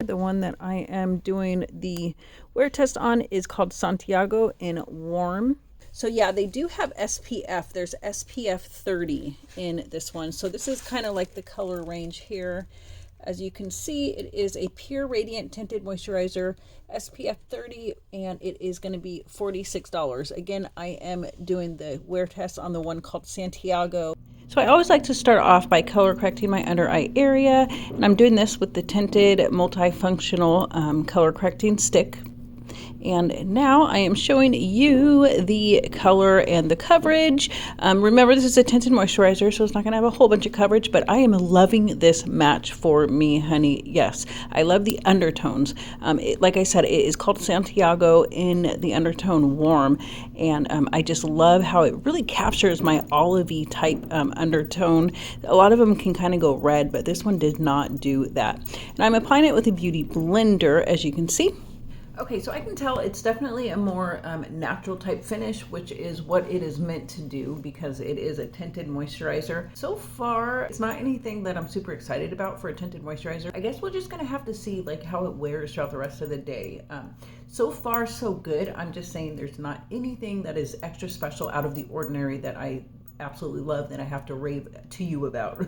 The one that I am doing the wear test on is called Santiago in Warm. So yeah, they do have SPF. There's SPF 30 in this one. So this is kind of like the color range here. As you can see, it is a Pure Radiant Tinted Moisturizer, SPF 30, and it is going to be $46. Again, I am doing the wear test on the one called Santiago. So I always like to start off by color correcting my under eye area, and I'm doing this with the Tinted Multifunctional Color Correcting Stick. And now I am showing you the color and the coverage. Remember, this is a tinted moisturizer, so it's not going to have a whole bunch of coverage, but I am loving this match for me, honey. Yes, I love the undertones. Like I said, it is called Santiago in the undertone Warm, and I just love how it really captures my olivey type undertone. A lot of them can kind of go red, but this one did not do that. And I'm applying it with a beauty blender, as you can see. Okay, so I can tell it's definitely a more natural type finish, which is what it is meant to do because it is a tinted moisturizer. So far, it's not anything that I'm super excited about for a tinted moisturizer. I guess we're just gonna have to see like how it wears throughout the rest of the day. So far, so good. I'm just saying there's not anything that is extra special out of the ordinary that I absolutely love that I have to rave to you about.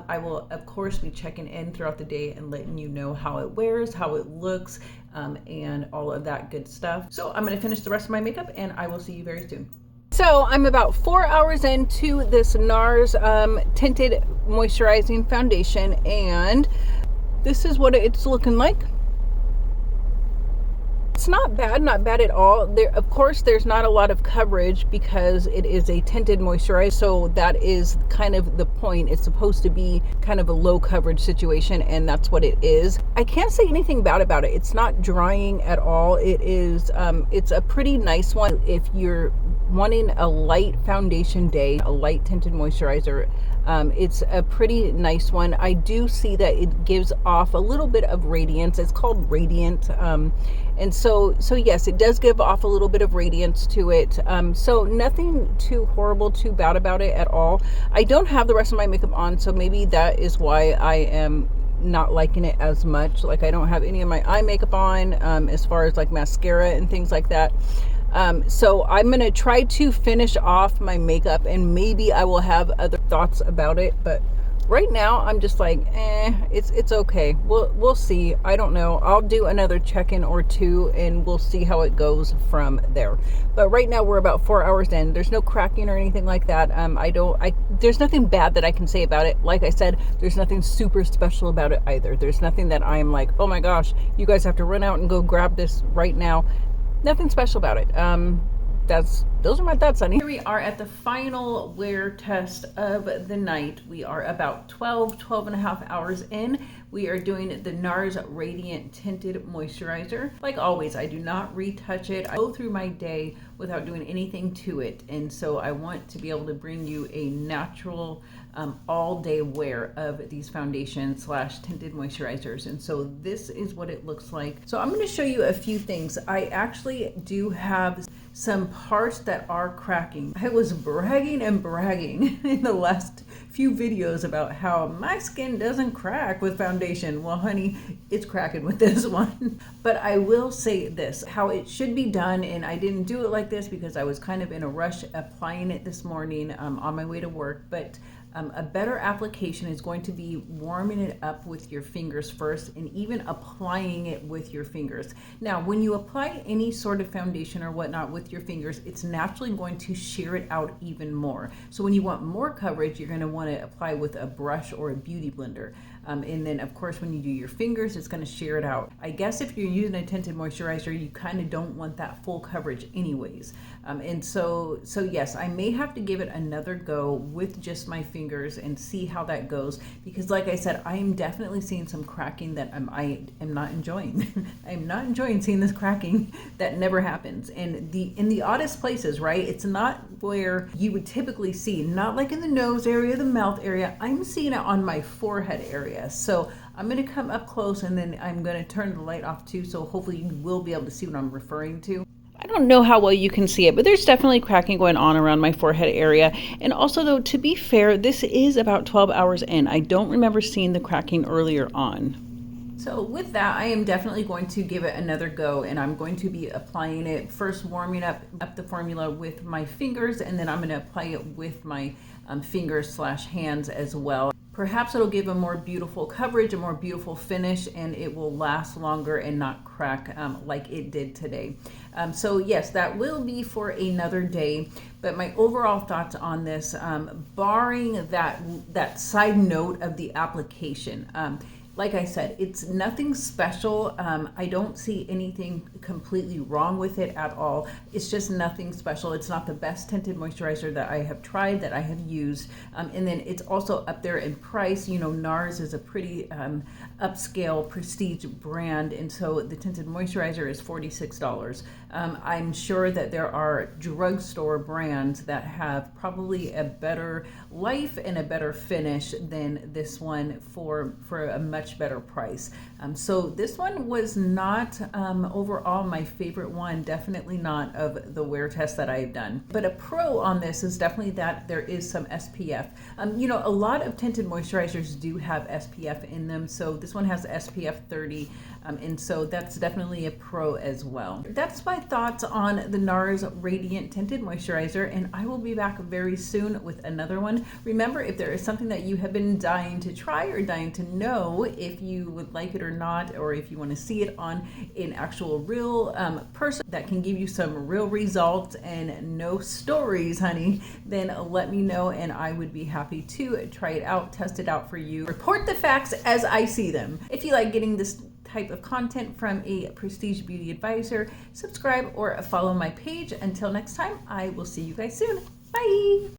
I will of course be checking in throughout the day and letting you know how it wears, how it looks, and all of that good stuff. So I'm going to finish the rest of my makeup and I will see you very soon. So I'm about 4 hours into this Nars tinted moisturizing foundation, and this is what it's looking like. It's not bad at all. Of course, there's not a lot of coverage because it is a tinted moisturizer, so that is kind of the point. It's supposed to be kind of a low coverage situation, and that's what it is. I can't say anything bad about it. It's not drying at all. It is, it's a pretty nice one. If you're wanting a light foundation day, a light tinted moisturizer, it's a pretty nice one. I do see that it gives off a little bit of radiance. It's called Radiant. And so yes, it does give off a little bit of radiance to it. So nothing too horrible, too bad about it at all. I don't have the rest of my makeup on, so maybe that is why I am not liking it as much. Like, I don't have any of my eye makeup on, as far as like mascara and things like that. So I'm going to try to finish off my makeup and maybe I will have other thoughts about it, but right now I'm just like, it's okay. We'll see. I don't know. I'll do another check-in or two and we'll see how it goes from there. But right now we're about 4 hours in. There's no cracking or anything like that. There's nothing bad that I can say about it. Like I said, there's nothing super special about it either. There's nothing that I'm like, oh my gosh, you guys have to run out and go grab this right now. Nothing special about it. Those are my thoughts, honey. Here we are at the final wear test of the night. We are about 12 and a half hours in. We are doing the Nars Radiant Tinted Moisturizer. Like always, I do not retouch it. I go through my day without doing anything to it. And so I want to be able to bring you a natural all day wear of these foundations / tinted moisturizers. And so this is what it looks like. So I'm going to show you a few things. I actually do have some parts that are cracking. I was bragging and bragging in the last few videos about how my skin doesn't crack with foundation. Well, honey, it's cracking with this one. But I will say this, how it should be done, and I didn't do it like this because I was kind of in a rush applying it this morning on my way to work, but a better application is going to be warming it up with your fingers first and even applying it with your fingers. Now, when you apply any sort of foundation or whatnot with your fingers, it's naturally going to shear it out even more. So when you want more coverage, you're going to want to apply with a brush or a beauty blender. And then of course, when you do your fingers, it's going to shear it out. I guess if you're using a tinted moisturizer, you kind of don't want that full coverage anyways. And so yes, I may have to give it another go with just my fingers and see how that goes. Because like I said, I am definitely seeing some cracking that I am not enjoying. I'm not enjoying seeing this cracking that never happens. And in the oddest places, right? It's not where you would typically see, not like in the nose area, the mouth area. I'm seeing it on my forehead area. So I'm going to come up close and then I'm going to turn the light off too. So hopefully you will be able to see what I'm referring to. I don't know how well you can see it, but there's definitely cracking going on around my forehead area. And also though, to be fair, this is about 12 hours in. I don't remember seeing the cracking earlier on. So with that, I am definitely going to give it another go, and I'm going to be applying it first, warming up the formula with my fingers, and then I'm going to apply it with my fingers/hands as well. Perhaps it'll give a more beautiful coverage, a more beautiful finish, and it will last longer and not crack like it did today. So yes, that will be for another day. But my overall thoughts on this, barring that side note of the application, like I said, it's nothing special. I don't see anything completely wrong with it at all. It's just nothing special. It's not the best tinted moisturizer that I have tried, that I have used. And then it's also up there in price. You know, Nars is a pretty upscale prestige brand. And so the tinted moisturizer is $46. I'm sure that there are drugstore brands that have probably a better life and a better finish than this one for a much better price. So this one was not overall my favorite one, definitely not of the wear test that I've done. But a pro on this is definitely that there is some SPF. You know, a lot of tinted moisturizers do have SPF in them, so this one has SPF 30, and so that's definitely a pro as well. That's my thoughts on the Nars Radiant Tinted Moisturizer, and I will be back very soon with another one. Remember, if there is something that you have been dying to try or dying to know if you would like it or not, or if you want to see it on an actual real person that can give you some real results and no stories, honey, then let me know and I would be happy to try it out, test it out for you, report the facts as I see them. If you like getting this type of content from a prestige beauty advisor, subscribe or follow my page. Until next time, I will see you guys soon. Bye.